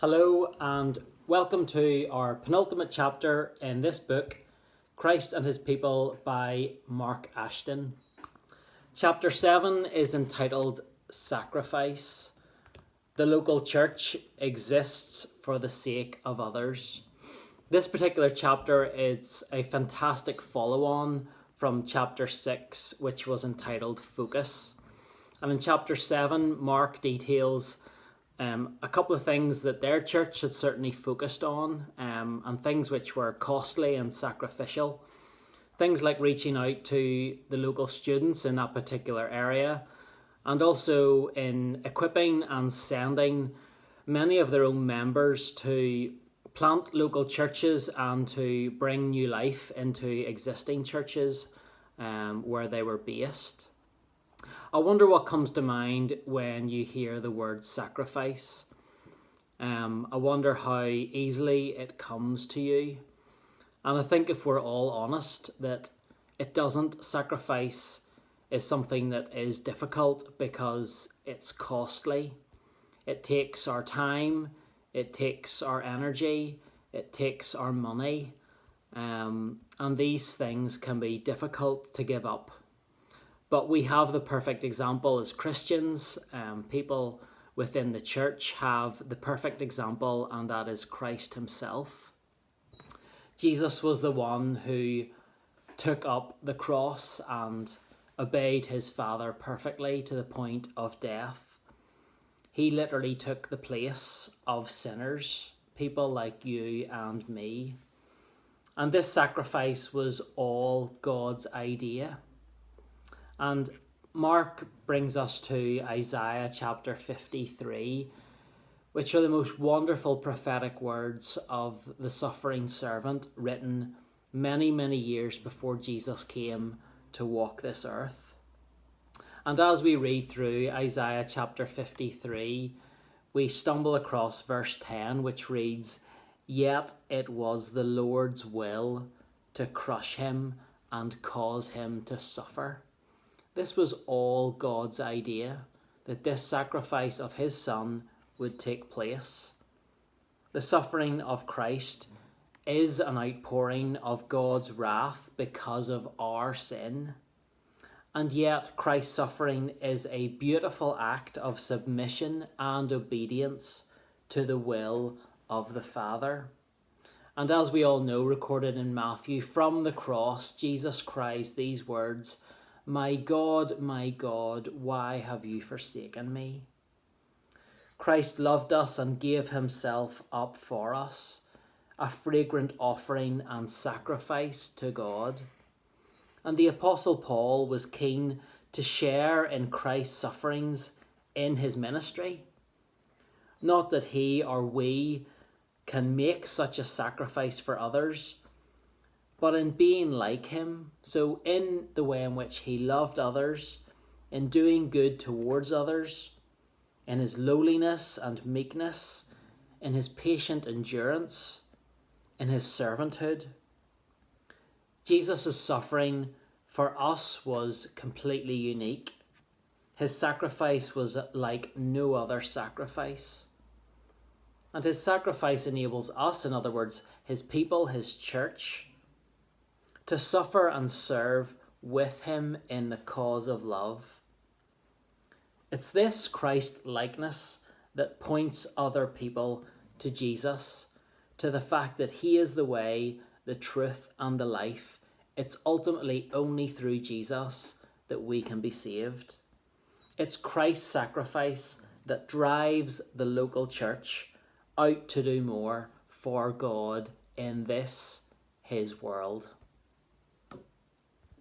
Hello and welcome to our penultimate chapter in this book, Christ and His People by Mark Ashton. Chapter 7 is entitled Sacrifice. The local church exists for the sake of others. This particular chapter is a fantastic follow-on from chapter 6, which was entitled Focus. And in chapter 7, Mark details a couple of things that their church had certainly focused on, and things which were costly and sacrificial. Things like reaching out to the local students in that particular area, and also in equipping and sending many of their own members to plant local churches and to bring new life into existing churches where they were based. I wonder what comes to mind when you hear the word sacrifice. I wonder how easily it comes to you. And I think if we're all honest, that it doesn't. Sacrifice is something that is difficult because it's costly. It takes our time, it takes our energy, it takes our money. And these things can be difficult to give up. But we have the perfect example as Christians. People within the church have the perfect example, and that is Christ himself. Jesus was the one who took up the cross and obeyed his Father perfectly to the point of death. He literally took the place of sinners, people like you and me. And this sacrifice was all God's idea. And Mark brings us to Isaiah chapter 53, which are the most wonderful prophetic words of the suffering servant written many, many years before Jesus came to walk this earth. And as we read through Isaiah chapter 53, we stumble across verse 10, which reads, "Yet it was the Lord's will to crush him and cause him to suffer." This was all God's idea, that this sacrifice of his Son would take place. The suffering of Christ is an outpouring of God's wrath because of our sin. And yet Christ's suffering is a beautiful act of submission and obedience to the will of the Father. And as we all know, recorded in Matthew, from the cross, Jesus cries these words, my God, why have you forsaken me?" Christ loved us and gave himself up for us, a fragrant offering and sacrifice to God. And the Apostle Paul was keen to share in Christ's sufferings in his ministry. Not that he or we can make such a sacrifice for others, but in being like him, so in the way in which he loved others, in doing good towards others, in his lowliness and meekness, in his patient endurance, in his servanthood. Jesus' suffering for us was completely unique. His sacrifice was like no other sacrifice. And his sacrifice enables us, in other words, his people, his church, to suffer and serve with him in the cause of love. It's this Christ-likeness that points other people to Jesus, to the fact that he is the way, the truth, and the life. It's ultimately only through Jesus that we can be saved. It's Christ's sacrifice that drives the local church out to do more for God in this, his world.